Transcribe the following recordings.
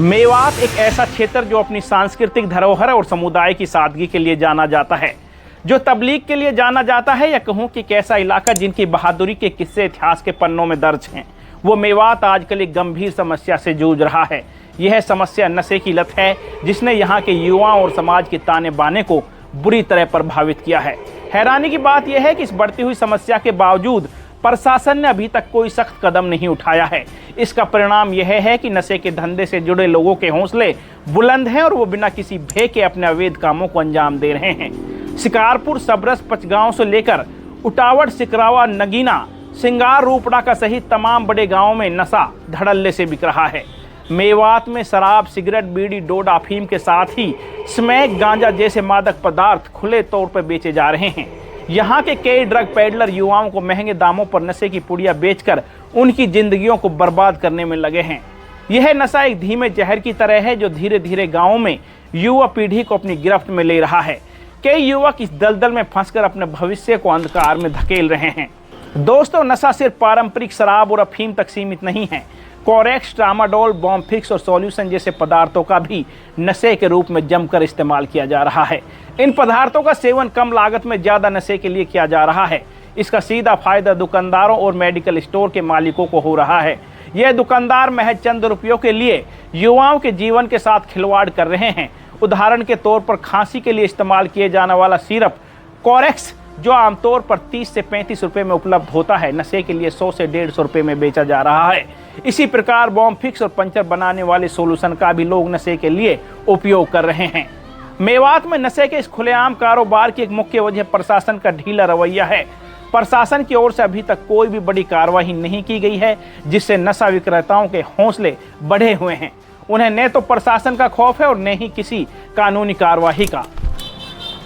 मेवात एक ऐसा क्षेत्र जो अपनी सांस्कृतिक धरोहर और समुदाय की सादगी के लिए जाना जाता है, जो तबलीग के लिए जाना जाता है, या कहूँ कि एक ऐसा इलाका जिनकी बहादुरी के किस्से इतिहास के पन्नों में दर्ज हैं। वो मेवात आजकल एक गंभीर समस्या से जूझ रहा है। यह समस्या नशे की लत है, जिसने यहाँ के युवाओं और समाज के ताने बाने को बुरी तरह प्रभावित किया है। हैरानी की बात यह है कि इस बढ़ती हुई समस्या के बावजूद प्रशासन ने अभी तक कोई सख्त कदम नहीं उठाया है। इसका परिणाम यह है कि नशे के धंधे से जुड़े लोगों के हौसले बुलंद हैं और वो बिना किसी भय के अपने अवैध कामों को अंजाम दे रहे हैं। शिकारपुर, सबरस, पचगांव से लेकर उटावड़, सिकरावा, नगीना, सिंगार, रूपड़ा का सहित तमाम बड़े गांवों में नशा धड़ल्ले से बिक रहा है। मेवात में शराब, सिगरेट, बीड़ी, डोड, अफीम के साथ ही स्मैक, गांजा जैसे मादक पदार्थ खुले तौर पर बेचे जा रहे हैं। यहाँ के कई ड्रग पेडलर युवाओं को महंगे दामों पर नशे की पुड़िया बेचकर उनकी जिंदगियों को बर्बाद करने में लगे हैं। यह नशा एक धीमे जहर की तरह है जो धीरे धीरे गाँवों में युवा पीढ़ी को अपनी गिरफ्त में ले रहा है। कई युवक इस दलदल में फंसकर अपने भविष्य को अंधकार में धकेल रहे हैं। दोस्तों, नशा सिर्फ पारंपरिक शराब और अफीम तक सीमित नहीं है। कोरेक्स, ट्रामाडोल, बॉम्ब फिक्स और सॉल्यूशन जैसे पदार्थों का भी नशे के रूप में जमकर इस्तेमाल किया जा रहा है। इन पदार्थों का सेवन कम लागत में ज़्यादा नशे के लिए किया जा रहा है। इसका सीधा फायदा दुकानदारों और मेडिकल स्टोर के मालिकों को हो रहा है। यह दुकानदार महज चंद रुपयों के लिए युवाओं के जीवन के साथ खिलवाड़ कर रहे हैं। उदाहरण के तौर पर खांसी के लिए इस्तेमाल किए जाने वाला सिरप कोरेक्स, जो आमतौर पर 30 से 35 रुपये में उपलब्ध होता है, नशे के लिए 100 से 150 रुपये में बेचा जा रहा है। इसी प्रकार बॉम्ब फिक्स और पंचर बनाने वाले सोल्यूशन का भी लोग नशे के लिए उपयोग कर रहे हैं। मेवात में नशे के इस खुलेआम कारोबार की एक मुख्य वजह प्रशासन का ढीला रवैया है। प्रशासन की ओर से अभी तक कोई भी बड़ी कार्रवाई नहीं की गई है, जिससे नशा विक्रेताओं के हौसले बढ़े हुए हैं। उन्हें न तो प्रशासन का खौफ है और न ही किसी कानूनी कार्रवाई का।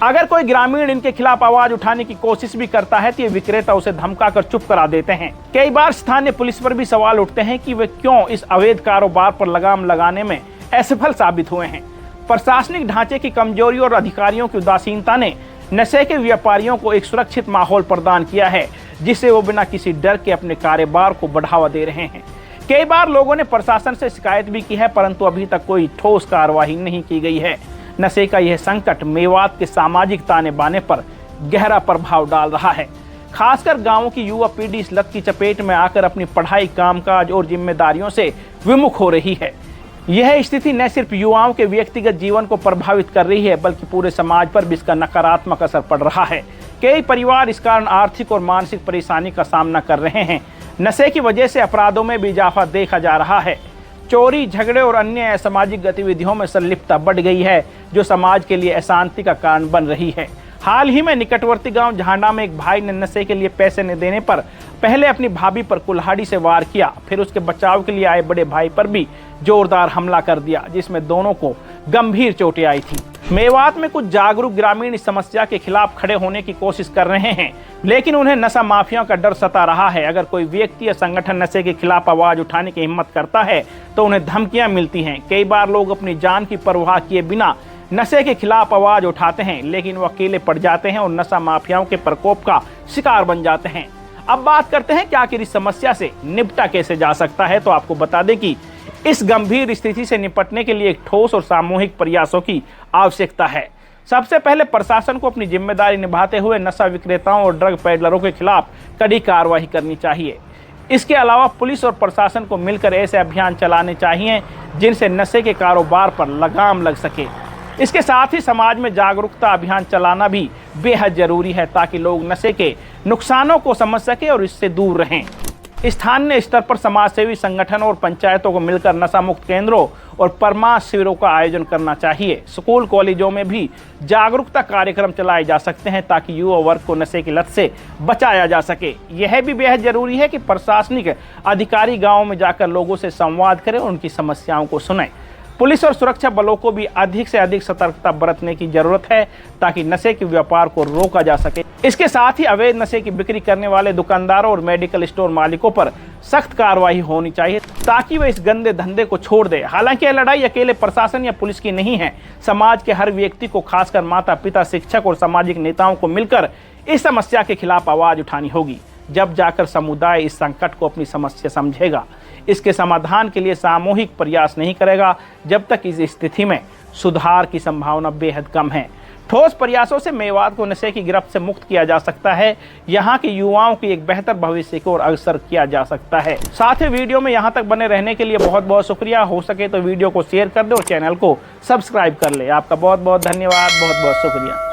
अगर कोई ग्रामीण इनके खिलाफ आवाज उठाने की कोशिश भी करता है तो ये विक्रेता उसे धमकाकर चुप करा देते हैं। कई बार स्थानीय पुलिस पर भी सवाल उठते हैं कि वे क्यों इस अवैध कारोबार पर लगाम लगाने में असफल साबित हुए हैं। प्रशासनिक ढांचे की कमजोरी और अधिकारियों की उदासीनता ने नशे के व्यापारियों को एक सुरक्षित माहौल प्रदान किया है, जिससे वो बिना किसी डर के अपने कारोबार को बढ़ावा दे रहे हैं। कई बार लोगों ने प्रशासन से शिकायत भी की है, परंतु अभी तक कोई ठोस कार्रवाई नहीं की गई है। नशे का यह संकट मेवात के सामाजिक ताने बाने पर गहरा प्रभाव डाल रहा है। खासकर गांवों की युवा पीढ़ी इस लत की चपेट में आकर अपनी पढ़ाई, कामकाज और जिम्मेदारियों से विमुख हो रही है। यह स्थिति न सिर्फ युवाओं के व्यक्तिगत जीवन को प्रभावित कर रही है, बल्कि पूरे समाज पर भी इसका नकारात्मक असर पड़ रहा है। कई परिवार इस कारण आर्थिक और मानसिक परेशानी का सामना कर रहे हैं। नशे की वजह से अपराधों में भी इजाफा देखा जा रहा है। चोरी, झगड़े और अन्य असामाजिक गतिविधियों में संलिप्तता बढ़ गई है, जो समाज के लिए अशांति का कारण बन रही है। हाल ही में निकटवर्ती गांव झांडा में एक भाई ने नशे के लिए पैसे न देने पर पहले अपनी भाभी पर कुल्हाड़ी से वार किया, फिर उसके बचाव के लिए आए बड़े भाई पर भी जोरदार हमला कर दिया, जिसमें दोनों को गंभीर चोटें आई थी। मेवात में कुछ जागरूक ग्रामीण इस समस्या के खिलाफ खड़े होने की कोशिश कर रहे हैं, लेकिन उन्हें नशा माफिया का डर सता रहा है। अगर कोई व्यक्ति या संगठन नशे के खिलाफ आवाज उठाने की हिम्मत करता है तो उन्हें धमकियां मिलती हैं। कई बार लोग अपनी जान की परवाह किए बिना नशे के खिलाफ आवाज उठाते हैं, लेकिन वो अकेले पड़ जाते हैं और नशा माफियाओं के प्रकोप का शिकार बन जाते हैं। अब बात करते हैं कि आखिर इस समस्या से निपटा कैसे जा सकता है। तो आपको बता दें कि इस गंभीर स्थिति से निपटने के लिए एक ठोस और सामूहिक प्रयासों की आवश्यकता है। सबसे पहले प्रशासन को अपनी जिम्मेदारी निभाते हुए नशा विक्रेताओं और ड्रग पेडलरों के खिलाफ कड़ी कार्रवाई करनी चाहिए। इसके अलावा पुलिस और प्रशासन को मिलकर ऐसे अभियान चलाने चाहिए जिनसे नशे के कारोबार पर लगाम लग सके। इसके साथ ही समाज में जागरूकता अभियान चलाना भी बेहद जरूरी है, ताकि लोग नशे के नुकसानों को समझ सके और इससे दूर रहें। स्थानीय स्तर पर समाजसेवी संगठन और पंचायतों को मिलकर नशा मुक्त केंद्रों और परामर्श शिविरों का आयोजन करना चाहिए। स्कूल, कॉलेजों में भी जागरूकता कार्यक्रम चलाए जा सकते हैं, ताकि युवा वर्ग को नशे की लत से बचाया जा सके। यह भी बेहद जरूरी है कि प्रशासनिक अधिकारी गाँव में जाकर लोगों से संवाद करें और उनकी समस्याओं को सुनें। पुलिस और सुरक्षा बलों को भी अधिक से अधिक सतर्कता बरतने की जरूरत है, ताकि नशे के व्यापार को रोका जा सके। इसके साथ ही अवैध नशे की बिक्री करने वाले दुकानदारों और मेडिकल स्टोर मालिकों पर सख्त कार्रवाई होनी चाहिए, ताकि वे इस गंदे धंधे को छोड़ दे। हालांकि यह लड़ाई अकेले प्रशासन या पुलिस की नहीं है। समाज के हर व्यक्ति को, खासकर माता पिता, शिक्षक और सामाजिक नेताओं को मिलकर इस समस्या के खिलाफ आवाज उठानी होगी। जब जाकर समुदाय इस संकट को अपनी समस्या समझेगा। इसके समाधान के लिए सामूहिक प्रयास नहीं करेगा जब तक इस स्थिति में सुधार की संभावना बेहद कम है। ठोस प्रयासों से मेवात को नशे की गिरफ्त से मुक्त किया जा सकता है। यहाँ के युवाओं की एक बेहतर भविष्य को और अग्रसर किया जा सकता है। साथ ही वीडियो में यहाँ तक बने रहने के लिए बहुत बहुत शुक्रिया। हो सके तो वीडियो को शेयर कर दे और चैनल को सब्सक्राइब कर ले। आपका बहुत बहुत धन्यवाद, बहुत बहुत शुक्रिया।